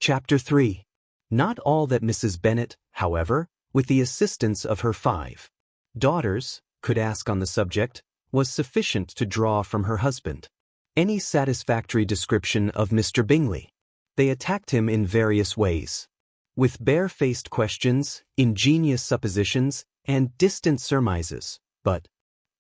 Chapter 3. Not all that Mrs. Bennet, however, with the assistance of her 5 daughters, could ask on the subject, was sufficient to draw from her husband any satisfactory description of Mr. Bingley. They attacked him in various ways, with bare-faced questions, ingenious suppositions, and distant surmises, but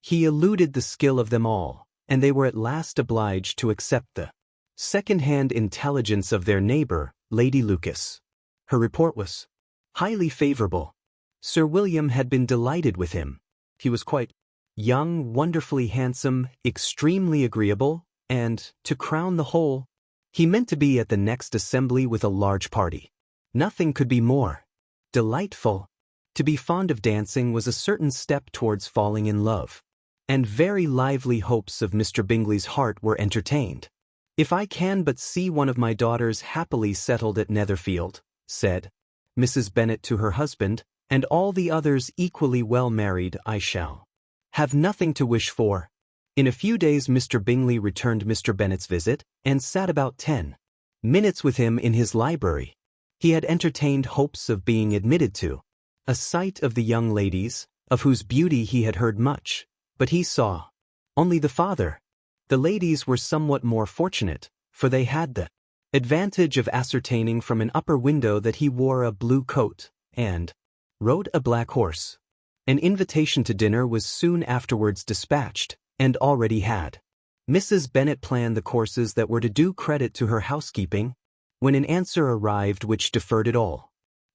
he eluded the skill of them all, and they were at last obliged to accept the second-hand intelligence of their neighbour, Lady Lucas. Her report was highly favourable. Sir William had been delighted with him. He was quite young, wonderfully handsome, extremely agreeable, and, to crown the whole, he meant to be at the next assembly with a large party. Nothing could be more delightful. To be fond of dancing was a certain step towards falling in love, and very lively hopes of Mr. Bingley's heart were entertained. "If I can but see one of my daughters happily settled at Netherfield," said Mrs. Bennet to her husband, "and all the others equally well married, I shall have nothing to wish for." In a few days Mr. Bingley returned Mr. Bennet's visit, and sat about 10 minutes with him in his library. He had entertained hopes of being admitted to a sight of the young ladies, of whose beauty he had heard much, but he saw only the father. The ladies were somewhat more fortunate, for they had the advantage of ascertaining from an upper window that he wore a blue coat, and rode a black horse. An invitation to dinner was soon afterwards dispatched, and already had Mrs. Bennet planned the courses that were to do credit to her housekeeping, when an answer arrived which deferred it all.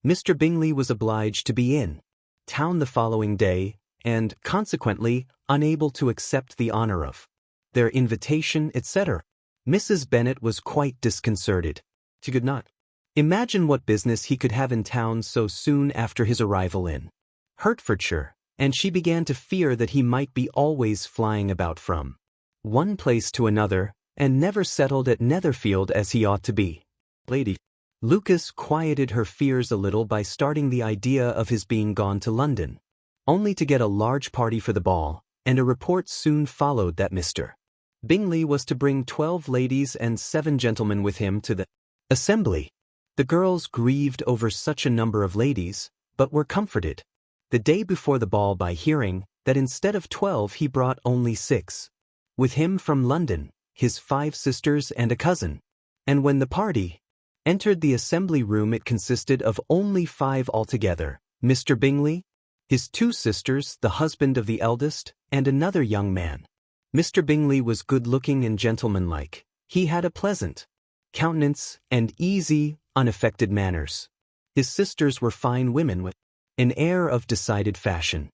Mr. Bingley was obliged to be in town the following day, and, consequently, unable to accept the honour of their invitation, etc. Mrs. Bennet was quite disconcerted. She could not imagine what business he could have in town so soon after his arrival in Hertfordshire, and she began to fear that he might be always flying about from one place to another, and never settled at Netherfield as he ought to be. Lady Lucas quieted her fears a little by starting the idea of his being gone to London, only to get a large party for the ball, and a report soon followed that Mr. Bingley was to bring 12 ladies and 7 gentlemen with him to the assembly. The girls grieved over such a number of ladies, but were comforted the day before the ball by hearing that instead of 12 he brought only 6 with him from London, his 5 sisters and a cousin. And when the party entered the assembly room it consisted of only 5 altogether: Mr. Bingley, his 2 sisters, the husband of the eldest, and another young man. Mr. Bingley was good-looking and gentlemanlike. He had a pleasant countenance and easy, unaffected manners. His sisters were fine women with an air of decided fashion.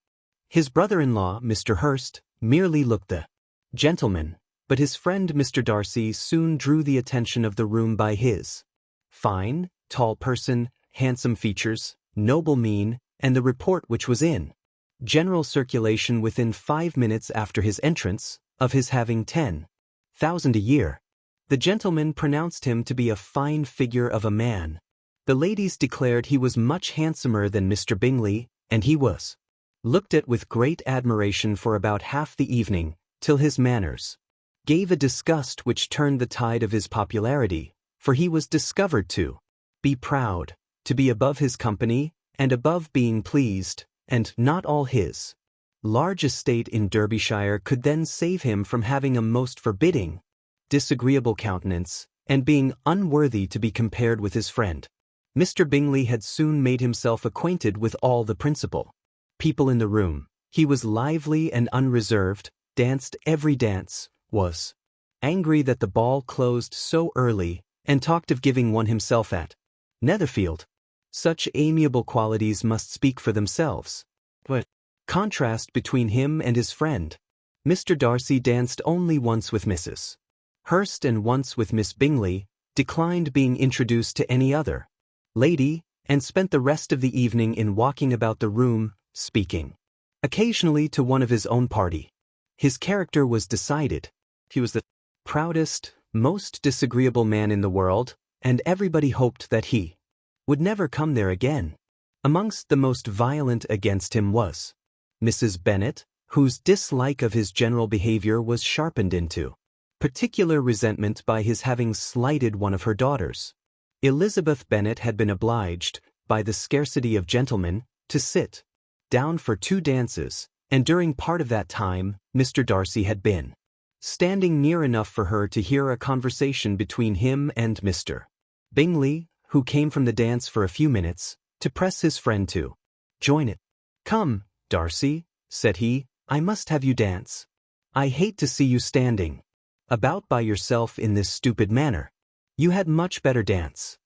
His brother-in-law, Mr. Hurst, merely looked the gentleman, but his friend Mr. Darcy soon drew the attention of the room by his fine, tall person, handsome features, noble mien, and the report which was in general circulation within 5 minutes after his entrance, of his having 10,000 a year. The gentleman pronounced him to be a fine figure of a man. The ladies declared he was much handsomer than Mr. Bingley, and he was looked at with great admiration for about half the evening, till his manners gave a disgust which turned the tide of his popularity, for he was discovered to be proud, to be above his company, and above being pleased, and not all his large estate in Derbyshire could then save him from having a most forbidding, disagreeable countenance, and being unworthy to be compared with his friend. Mr. Bingley had soon made himself acquainted with all the principal people in the room. He was lively and unreserved, danced every dance, was angry that the ball closed so early, and talked of giving one himself at Netherfield. Such amiable qualities must speak for themselves. But contrast between him and his friend. Mr. Darcy danced only once with Mrs. Hurst and once with Miss Bingley, declined being introduced to any other lady, and spent the rest of the evening in walking about the room, speaking occasionally to one of his own party. His character was decided. He was the proudest, most disagreeable man in the world, and everybody hoped that he would never come there again. Amongst the most violent against him was Mrs. Bennet, whose dislike of his general behavior was sharpened into particular resentment by his having slighted one of her daughters. Elizabeth Bennet had been obliged, by the scarcity of gentlemen, to sit down for 2 dances, and during part of that time, Mr. Darcy had been standing near enough for her to hear a conversation between him and Mr. Bingley, who came from the dance for a few minutes, to press his friend to join it. "Come, Darcy," said he, "I must have you dance. I hate to see you standing about by yourself in this stupid manner. You had much better dance."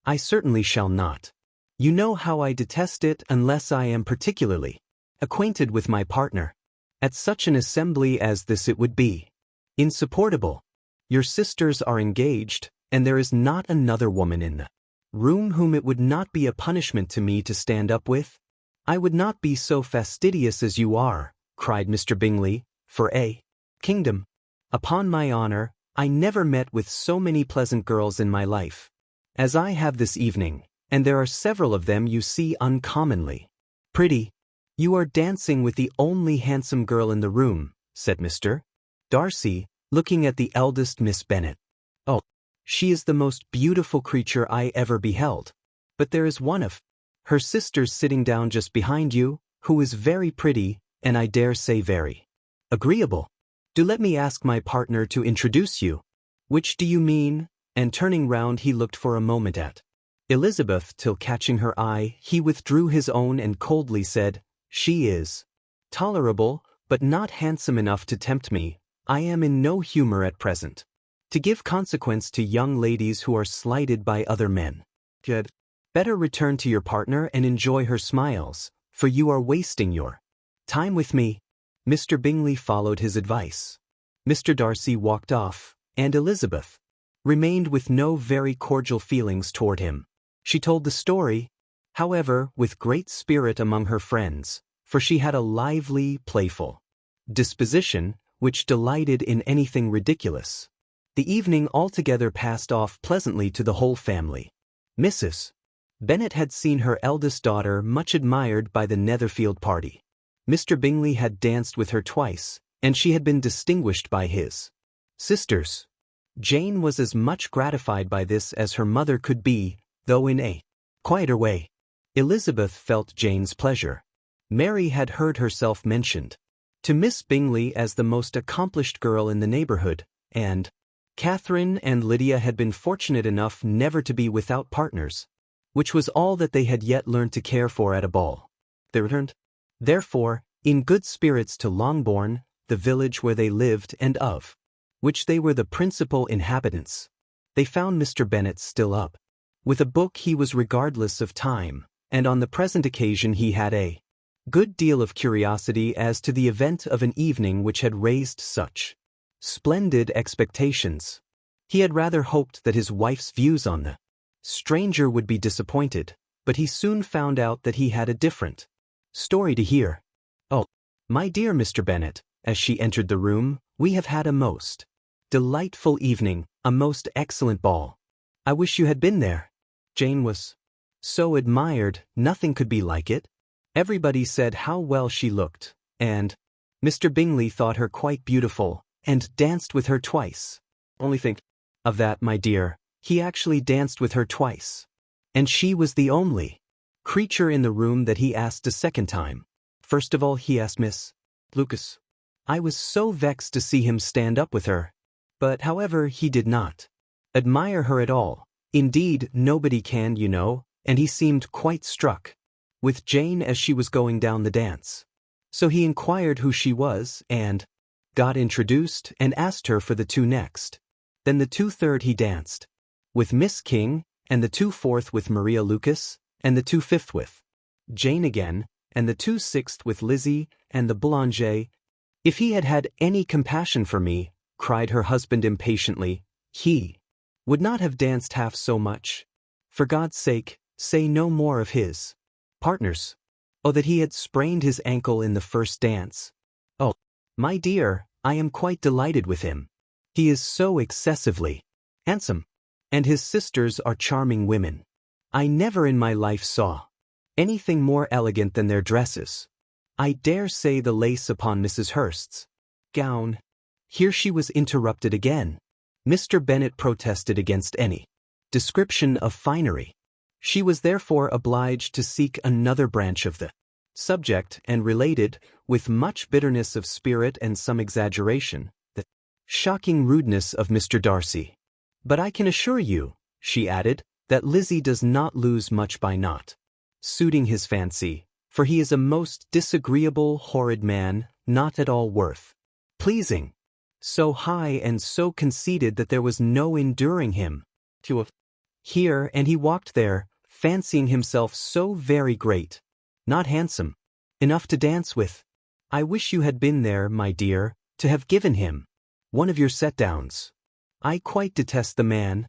"I certainly shall not. You know how I detest it unless I am particularly acquainted with my partner. At such an assembly as this it would be insupportable. Your sisters are engaged, and there is not another woman in the room whom it would not be a punishment to me to stand up with. I would not be so fastidious as you are," cried Mr. Bingley, "for a kingdom. Upon my honor, I never met with so many pleasant girls in my life as I have this evening, and there are several of them you see uncommonly pretty." "You are dancing with the only handsome girl in the room," said Mr. Darcy, looking at the eldest Miss Bennet. "Oh, she is the most beautiful creature I ever beheld. But there is one of her sisters sitting down just behind you, who is very pretty, and I dare say very agreeable. Do let me ask my partner to introduce you." "Which do you mean?" And turning round he looked for a moment at Elizabeth, till catching her eye, he withdrew his own and coldly said, "She is tolerable, but not handsome enough to tempt me. I am in no humor at present to give consequence to young ladies who are slighted by other men. Good. Better return to your partner and enjoy her smiles, for you are wasting your time with me." Mr. Bingley followed his advice. Mr. Darcy walked off, and Elizabeth remained with no very cordial feelings toward him. She told the story, however, with great spirit among her friends, for she had a lively, playful disposition, which delighted in anything ridiculous. The evening altogether passed off pleasantly to the whole family. Mrs. Bennet had seen her eldest daughter much admired by the Netherfield party. Mr. Bingley had danced with her twice, and she had been distinguished by his sisters. Jane was as much gratified by this as her mother could be, though in a quieter way. Elizabeth felt Jane's pleasure. Mary had heard herself mentioned to Miss Bingley as the most accomplished girl in the neighborhood, and Catherine and Lydia had been fortunate enough never to be without partners, which was all that they had yet learned to care for at a ball. They returned, therefore, in good spirits to Longbourn, the village where they lived and of which they were the principal inhabitants. They found Mr. Bennet still up with a book. He was regardless of time, and on the present occasion he had a good deal of curiosity as to the event of an evening which had raised such splendid expectations. He had rather hoped that his wife's views on the stranger would be disappointed, but he soon found out that he had a different story to hear. "Oh, my dear Mr. Bennet," as she entered the room, "we have had a most delightful evening, a most excellent ball. I wish you had been there. Jane was so admired, nothing could be like it. Everybody said how well she looked, and Mr. Bingley thought her quite beautiful, and danced with her twice. Only think of that, my dear, he actually danced with her twice. And she was the only creature in the room that he asked a second time. First of all he asked Miss Lucas. I was so vexed to see him stand up with her. But however, he did not admire her at all. Indeed, nobody can, you know, and he seemed quite struck with Jane as she was going down the dance. So he inquired who she was, and got introduced, and asked her for the 2 next. Then the 2/3 he danced with Miss King, and the 2/4 with Maria Lucas, and the 2/5 with Jane again, and the 2/6 with Lizzie, and the Boulanger. If he had had any compassion for me, cried her husband impatiently, he would not have danced half so much. For God's sake, say no more of his partners. Oh, that he had sprained his ankle in the first dance. Oh, my dear, I am quite delighted with him. He is so excessively handsome. And his sisters are charming women. I never in my life saw anything more elegant than their dresses. I dare say the lace upon Mrs. Hurst's gown." Here she was interrupted again. Mr. Bennet protested against any description of finery. She was therefore obliged to seek another branch of the subject and related, with much bitterness of spirit and some exaggeration, the shocking rudeness of Mr. Darcy. But I can assure you, she added, that Lizzie does not lose much by not suiting his fancy, for he is a most disagreeable, horrid man, not at all worth pleasing, so high and so conceited that there was no enduring him here, and he walked there, fancying himself so very great, not handsome enough to dance with. I wish you had been there, my dear, to have given him one of your set-downs. I quite detest the man,